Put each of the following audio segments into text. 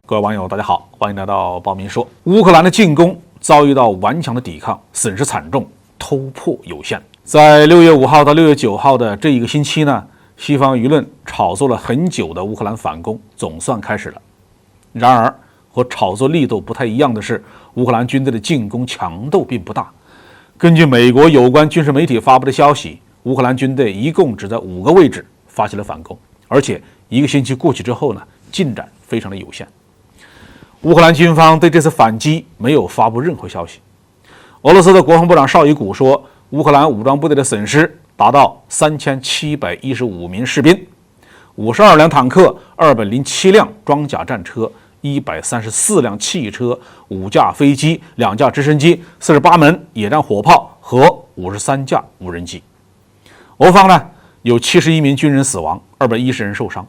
各位网友，大家好，欢迎来到报民说。乌克兰的进攻遭遇到顽强的抵抗，损失惨重，突破有限。在6月5号到6月9号的这一个星期呢，西方舆论炒作了很久的乌克兰反攻总算开始了。然而，和炒作力度不太一样的是，乌克兰军队的进攻强度并不大。根据美国有关军事媒体发布的消息，乌克兰军队一共只在5个位置发起了反攻，而且一个星期过去之后呢，进展非常的有限。乌克兰军方对这次反击没有发布任何消息。俄罗斯的国防部长绍伊古说，乌克兰武装部队的损失达到3715名士兵，52辆坦克、207辆装甲战车、134辆汽车、5架飞机、2架直升机、48门野战火炮和53架无人机。俄方呢有71名军人死亡，210人受伤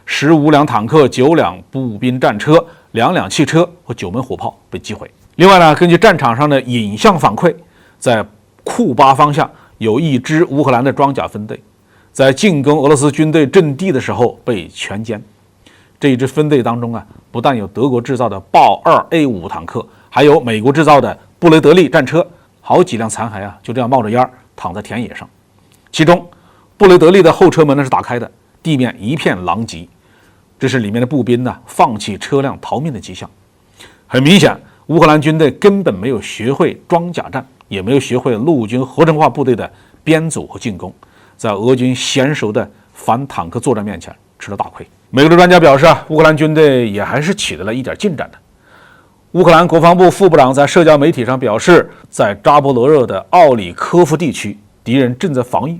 ，15辆坦克、9辆步兵战车、2辆汽车和9门火炮被击毁。另外呢，根据战场上的影像反馈，在库巴方向有一支乌克兰的装甲分队，在进攻俄罗斯军队阵地的时候被全歼。这一支分队当中啊，不但有德国制造的豹 2A5 坦克，还有美国制造的布雷德利战车，好几辆残骸啊，就这样冒着烟躺在田野上。其中布雷德利的后车门呢是打开的，地面一片狼藉，这是里面的步兵呢放弃车辆逃命的迹象。很明显，乌克兰军队根本没有学会装甲战，也没有学会陆军合成化部队的编组和进攻，在俄军娴熟的反坦克作战面前吃了大亏。美国的专家表示乌克兰军队也还是取得了一点进展的。乌克兰国防部副部长在社交媒体上表示，在扎波罗热的奥里科夫地区，敌人正在防御。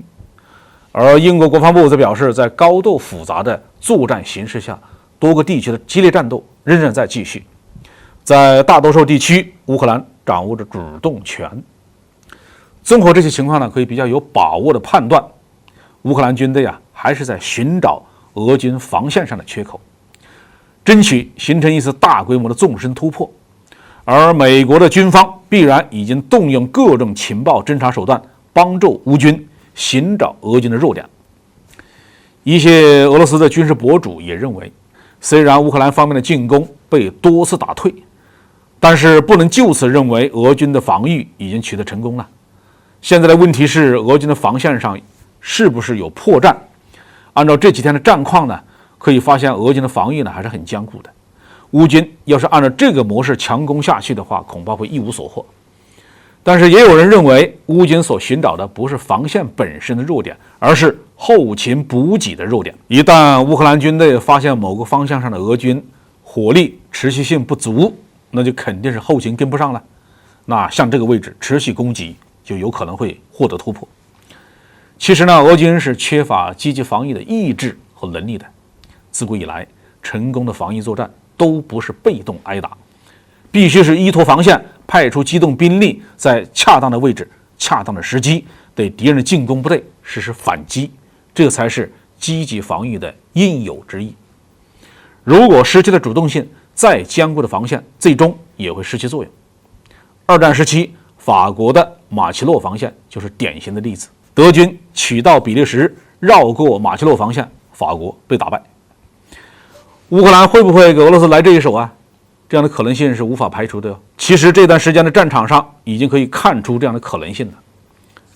而英国国防部则表示，在高度复杂的作战形势下，多个地区的激烈战斗仍然在继续。在大多数地区，乌克兰掌握着主动权。综合这些情况呢，可以比较有把握的判断，乌克兰军队还是在寻找俄军防线上的缺口，争取形成一次大规模的纵深突破。而美国的军方必然已经动用各种情报侦察手段，帮助乌军寻找俄军的弱点。一些俄罗斯的军事博主也认为，虽然乌克兰方面的进攻被多次打退，但是不能就此认为俄军的防御已经取得成功了。现在的问题是，俄军的防线上是不是有破绽？按照这几天的战况呢，可以发现俄军的防御呢还是很坚固的。乌军要是按照这个模式强攻下去的话，恐怕会一无所获。但是也有人认为，乌军所寻找的不是防线本身的弱点，而是后勤补给的弱点。一旦乌克兰军队发现某个方向上的俄军火力持续性不足，那就肯定是后勤跟不上了。那向这个位置持续攻击，就有可能会获得突破。其实呢，俄军是缺乏积极防御的意志和能力的。自古以来，成功的防御作战都不是被动挨打，必须是依托防线，派出机动兵力，在恰当的位置、恰当的时机，对敌人的进攻部队实施反击，这才是积极防御的应有之义。如果失去了主动性，再坚固的防线最终也会失去作用。二战时期，法国的马奇诺防线就是典型的例子。德军取道比利时，绕过马奇诺防线，法国被打败。乌克兰会不会给俄罗斯来这一手啊？这样的可能性是无法排除的。其实这段时间的战场上已经可以看出这样的可能性了。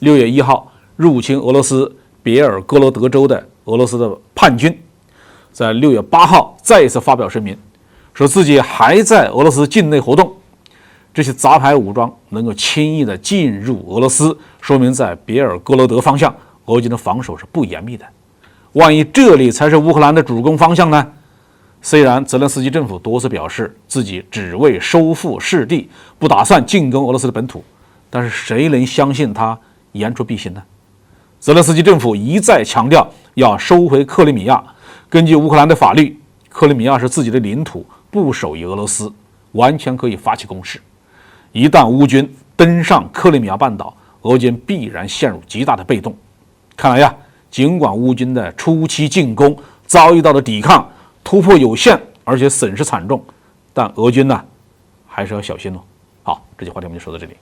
6月1号入侵俄罗斯别尔哥罗德州的俄罗斯的叛军，在6月8号再一次发表声明，说自己还在俄罗斯境内活动。这些杂牌武装能够轻易地进入俄罗斯，说明在别尔哥罗德方向，俄军的防守是不严密的。万一这里才是乌克兰的主攻方向呢？虽然泽连斯基政府多次表示自己只为收复失地，不打算进攻俄罗斯的本土，但是谁能相信他言出必行呢？泽连斯基政府一再强调要收回克里米亚。根据乌克兰的法律，克里米亚是自己的领土，不属于俄罗斯，完全可以发起攻势。一旦乌军登上克里米亚半岛，俄军必然陷入极大的被动。看来尽管乌军的初期进攻遭遇到的抵抗突破有限，而且损失惨重，但俄军呢还是要小心哦。好，这期话题我们就说到这里。